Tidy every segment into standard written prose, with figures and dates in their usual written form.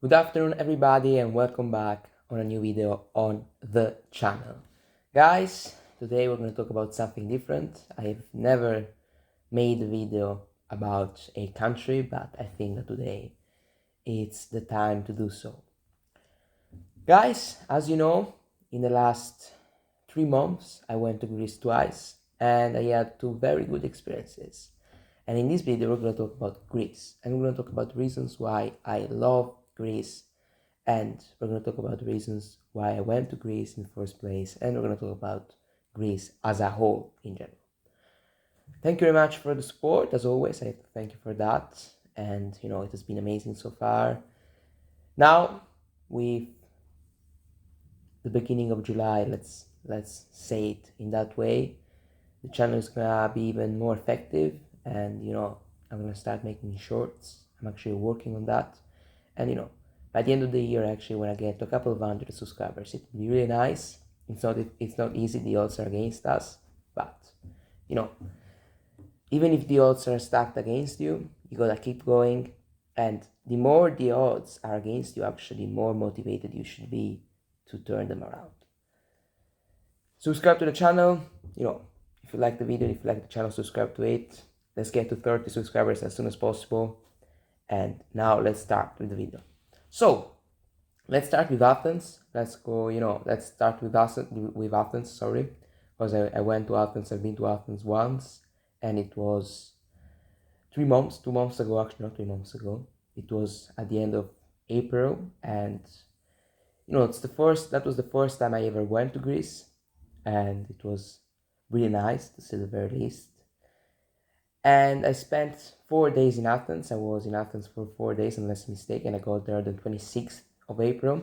Good afternoon everybody and welcome back on a new video on the channel. Guys, today we're going to talk about something different. I've never made a video about a country, but I think that today it's the time to do so. Guys, as you know, in the last 3 months I went to Greece twice and I had two very good experiences. And in this video we're going to talk about Greece and we're going to talk about reasons why I love Greece, and we're going to talk about the reasons why I went to Greece in the first place, and we're going to talk about Greece as a whole in general. Thank you very much for the support, as always. I thank you for that, and it has been amazing so far. Now, with the beginning of July, let's say it in that way, the channel is gonna be even more effective, and I'm gonna start making shorts. I'm actually working on that, and by the end of the year, actually, when I get to a couple of hundred subscribers, it will be really nice. It's not easy. The odds are against us, but even if the odds are stacked against you, you gotta keep going. And the more the odds are against you, actually, the more motivated you should be to turn them around. Subscribe to the channel. If you like the video, if you like the channel, subscribe to it. Let's get to 30 subscribers as soon as possible. And now let's start with the video. So let's start with Athens. Let's start with Athens, sorry. Because I went to Athens, I've been to Athens once, and it was 2 months ago, actually not 3 months ago. It was at the end of April, and that was the first time I ever went to Greece, and it was really nice, to say the very least. And I spent 4 days in Athens. I was in Athens for 4 days, unless I'm mistaken. I got there the 26th of April.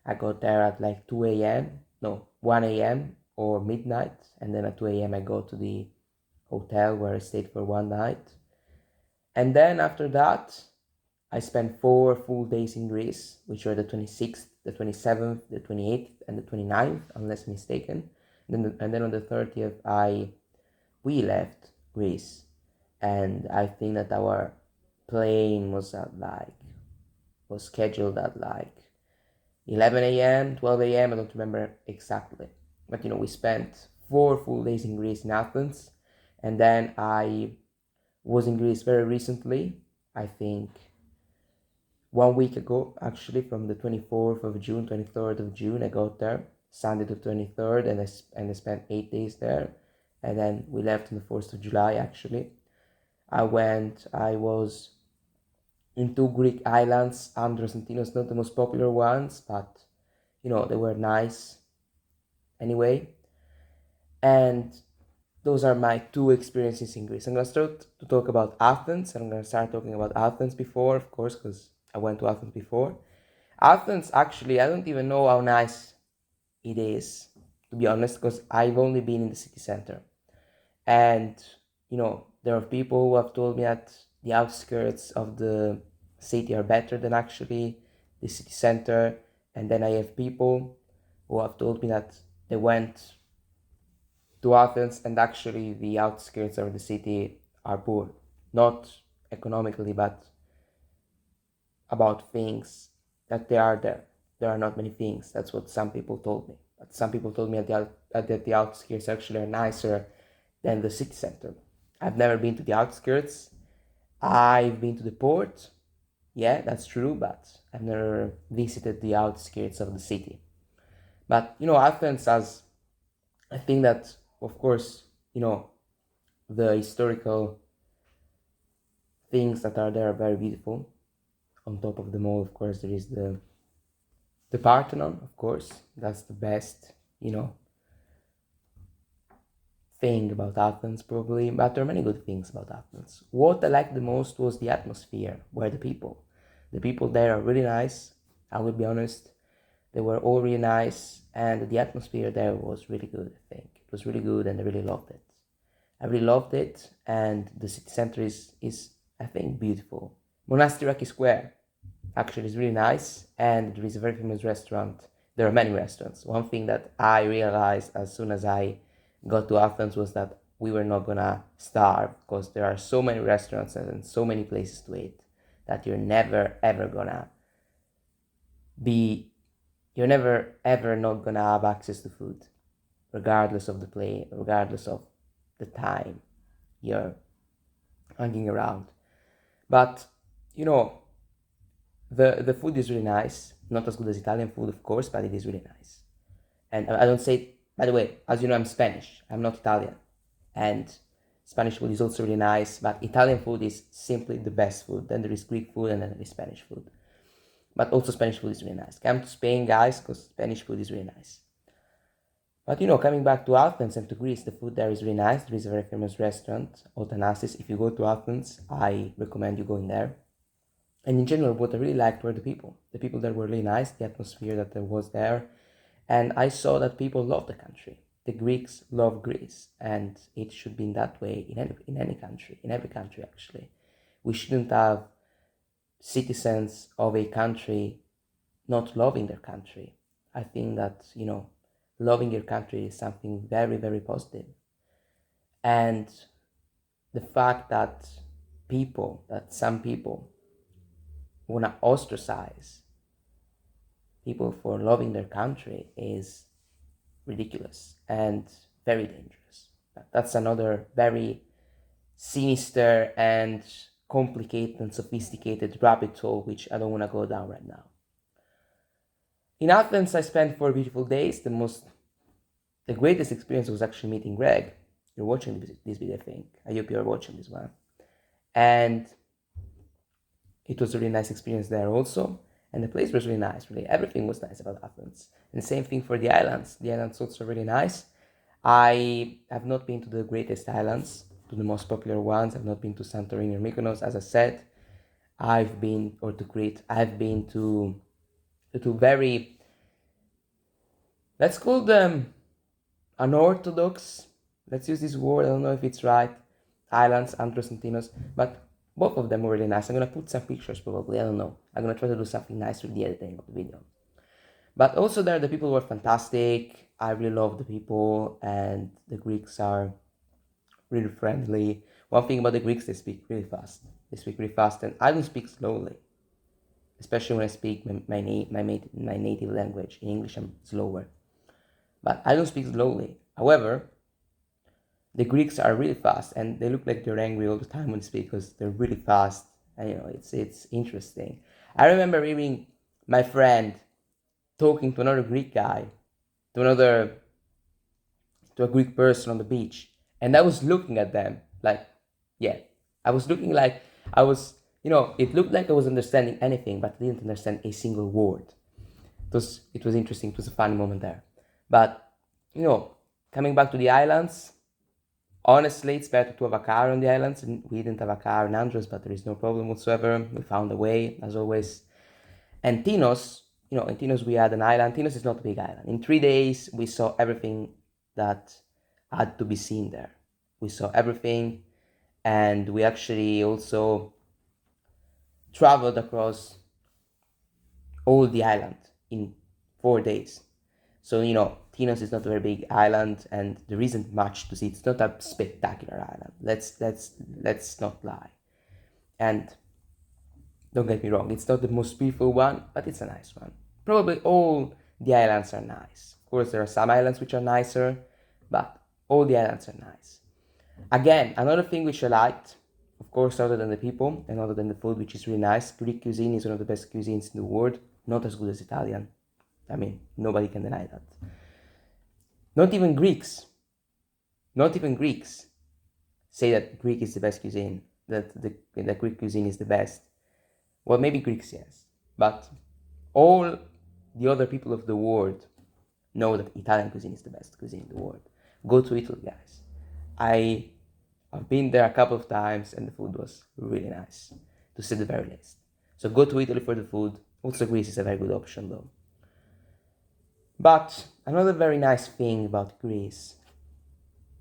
I got there at like 2 a.m. No, 1 a.m. or midnight. And then at 2 a.m. I go to the hotel where I stayed for one night. And then after that, I spent 4 full days in Greece, which were the 26th, the 27th, the 28th, and the 29th, unless I'm mistaken. And then on the 30th, we left Greece. And I think that our plane was scheduled at like 11 a.m., 12 a.m. I don't remember exactly. But we spent 4 full days in Greece, in Athens. And then I was in Greece very recently, I think 1 week ago, actually, from the 24th of June, 23rd of June, I got there, Sunday the 23rd, and I spent 8 days there. And then we left on the 1st of July, actually. I was in 2 Greek islands, Andros and Tinos, not the most popular ones, but they were nice anyway. And those are my 2 experiences in Greece. I'm gonna start to talk about Athens, and I'm gonna start talking about Athens before, of course, because I went to Athens before. Athens, actually, I don't even know how nice it is, to be honest, because I've only been in the city center. And there are people who have told me that the outskirts of the city are better than actually the city center. And then I have people who have told me that they went to Athens and actually the outskirts of the city are poor. Not economically, but about things that they are there. There are not many things. That's what some people told me. But some people told me that the outskirts actually are nicer than the city center. I've never been to the outskirts. I've been to the port. Yeah, that's true, but I've never visited the outskirts of the city. But Athens has, I think that, of course, the historical things that are there are very beautiful. On top of them all, of course, there is the Parthenon, of course. That's the best, thing about Athens, probably, but there are many good things about Athens. What I liked the most was the atmosphere, where the people. The people there are really nice, I will be honest. They were all really nice, and the atmosphere there was really good, I think. It was really good, and I really loved it. I really loved it, and the city center is I think, beautiful. Monastiraki Square, actually, is really nice, and there is a very famous restaurant. There are many restaurants. One thing that I realized as soon as I got to Athens was that we were not gonna starve, because there are so many restaurants and so many places to eat that you're never ever gonna be, you're never ever not gonna have access to food, regardless of the play, regardless of the time you're hanging around. But you know, the food is really nice. Not as good as Italian food, of course, but it is really nice. And I don't say, by the way, as you know, I'm Spanish. I'm not Italian. And Spanish food is also really nice, but Italian food is simply the best food. Then there is Greek food, and then there is Spanish food. But also Spanish food is really nice. Come to Spain, guys, because Spanish food is really nice. But coming back to Athens and to Greece, the food there is really nice. There is a very famous restaurant, Otanassis. If you go to Athens, I recommend you going there. And in general, what I really liked were the people. The people there were really nice, the atmosphere that there was there. And I saw that people love the country. The Greeks love Greece, and it should be in that way in any country, in every country actually. We shouldn't have citizens of a country not loving their country. I think that, loving your country is something very, very positive. And the fact that some people want to ostracize people for loving their country is ridiculous and very dangerous. That's another very sinister and complicated and sophisticated rabbit hole which I don't want to go down right now. In Athens, I spent 4 beautiful days. The greatest experience was actually meeting Greg. You're watching this video, I think. I hope you're watching this one. And it was a really nice experience there also. And the place was really nice, really. Everything was nice about Athens. And the same thing for the islands. The islands also really nice. I have not been to the greatest islands, to the most popular ones. I've not been to Santorini or Mykonos, as I said. I've been to very, let's call them unorthodox, let's use this word, I don't know if it's right, islands, Andros and Tinos, but both of them were really nice. I'm gonna put some pictures probably, I don't know. I'm gonna try to do something nice with the editing of the video. But also there, the people were fantastic. I really love the people, and the Greeks are really friendly. One thing about the Greeks, they speak really fast. And I don't speak slowly, especially when I speak my native language. In English, I'm slower. But I don't speak slowly. However, the Greeks are really fast, and they look like they're angry all the time when they speak because they're really fast. And it's interesting. I remember hearing my friend talking to another Greek guy, to a Greek person on the beach, and I was looking at them like, I was looking like I was, it looked like I was understanding anything, but I didn't understand a single word. It was interesting. It was a funny moment there. But, coming back to the islands, honestly, it's better to have a car on the islands. We didn't have a car in Andros, but there is no problem whatsoever. We found a way, as always. And Tinos, in Tinos we had an island. Tinos is not a big island. In 3 days, we saw everything that had to be seen there. We saw everything, and we actually also traveled across all the island in 4 days. So, Tinos is not a very big island, and there isn't much to see. It's not a spectacular island. Let's not lie. And don't get me wrong, it's not the most beautiful one, but it's a nice one. Probably all the islands are nice. Of course, there are some islands which are nicer, but all the islands are nice. Again, another thing which I liked, of course, other than the people and other than the food, which is really nice, Greek cuisine is one of the best cuisines in the world. Not as good as Italian. I mean, nobody can deny that. Not even Greeks say that Greek is the best cuisine, that the Greek cuisine is the best. Well, maybe Greeks, yes. But all the other people of the world know that Italian cuisine is the best cuisine in the world. Go to Italy, guys. I've been there a couple of times, and the food was really nice, to say the very least. So go to Italy for the food. Also, Greece is a very good option, though. But another very nice thing about Greece,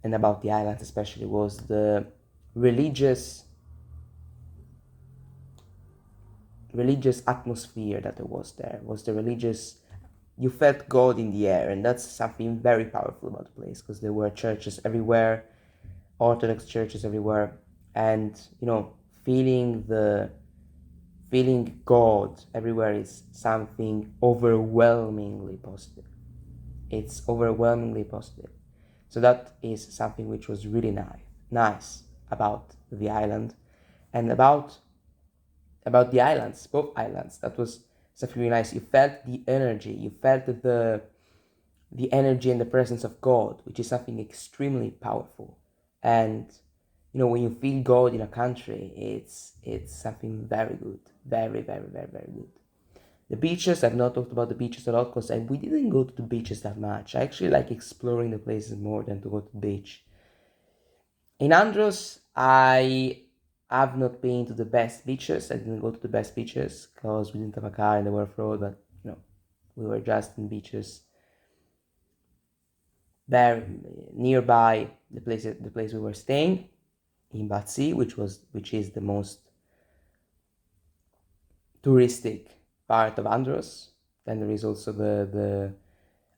and about the islands especially, was the religious atmosphere that there was there. You felt God in the air, and that's something very powerful about the place, because there were churches everywhere, Orthodox churches everywhere, and feeling feeling God everywhere is something overwhelmingly positive. It's overwhelmingly positive. So that is something which was really nice about the island, and about the islands, both islands. That was something really nice. You felt the energy. You felt the energy and the presence of God, which is something extremely powerful. And when you feel God in a country, it's something very good, very, very, very, very good. The beaches, I've not talked about the beaches a lot because we didn't go to the beaches that much. I actually like exploring the places more than to go to the beach. In Andros, I have not been to the best beaches. I didn't go to the best beaches because we didn't have a car and they were off-road, but we were just in beaches there nearby the place we were staying in Batsi, which is the most touristic part of Andros. Then there is also the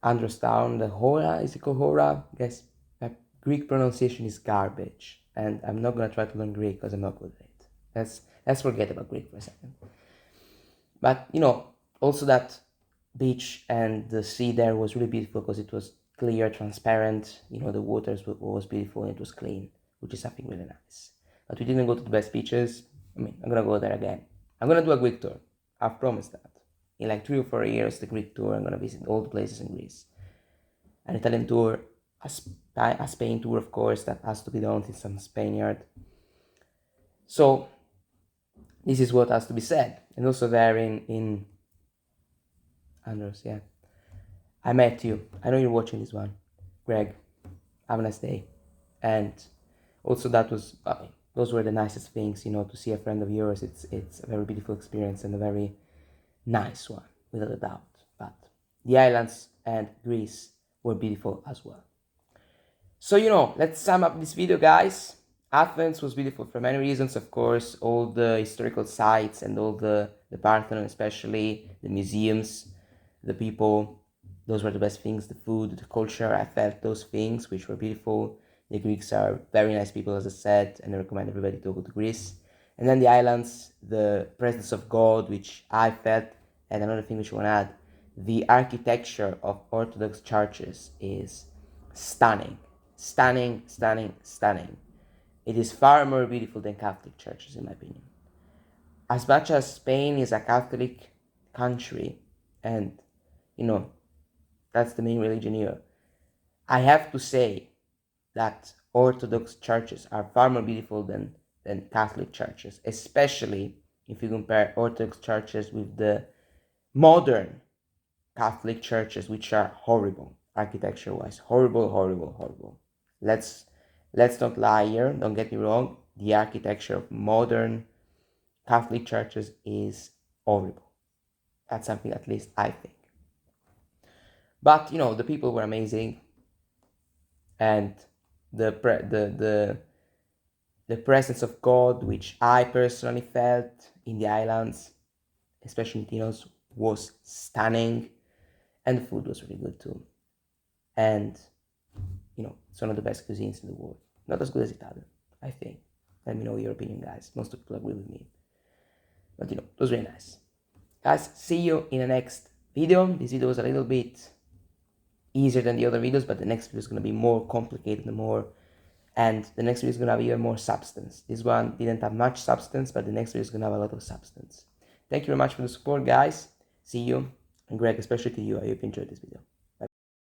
Andros town, the Hora. Is it called Hora? I guess my Greek pronunciation is garbage, and I'm not gonna try to learn Greek because I'm not good at it. Let's forget about Greek for a second. But also that beach and the sea there was really beautiful because it was clear, transparent. The waters was beautiful and it was clean, which is something really nice. But we didn't go to the best beaches. I'm gonna go there again. I'm gonna do a Greek tour. I've promised that. In like 3 or 4 years, the Greek tour, I'm gonna visit all the places in Greece. An Italian tour, a Spain tour, of course, that has to be done since I'm Spaniard. So this is what has to be said. And also there in Andros, yeah. I met you. I know you're watching this one. Greg, have a nice day. And also those were the nicest things, to see a friend of yours. It's a very beautiful experience and a very nice one, without a doubt. But the islands and Greece were beautiful as well. So, let's sum up this video, guys. Athens was beautiful for many reasons, of course. All the historical sites and all the Parthenon, especially, the museums, the people, those were the best things. The food, the culture, I felt those things, which were beautiful. The Greeks are very nice people, as I said, and I recommend everybody to go to Greece. And then the islands, the presence of God, which I felt, and another thing which I want to add, the architecture of Orthodox churches is stunning. Stunning, stunning, stunning. It is far more beautiful than Catholic churches, in my opinion. As much as Spain is a Catholic country, and, that's the main religion here, I have to say that Orthodox churches are far more beautiful than Catholic churches, especially if you compare Orthodox churches with the modern Catholic churches, which are horrible, architecture-wise. Horrible, horrible, horrible. Let's not lie here, don't get me wrong. The architecture of modern Catholic churches is horrible. That's something at least I think. But, the people were amazing. And the presence of God, which I personally felt in the islands, especially in Tinos, was stunning. And the food was really good too. And, it's one of the best cuisines in the world. Not as good as Italian, I think. Let me know your opinion, guys. Most people agree with me. But, it was really nice. Guys, see you in the next video. This video was a little bit easier than the other videos, but the next video is going to be more complicated and the next video is going to have even more substance. This one didn't have much substance, but the next video is going to have a lot of substance. Thank you very much for the support, guys. See you, and Greg, especially to you. I hope you enjoyed this video.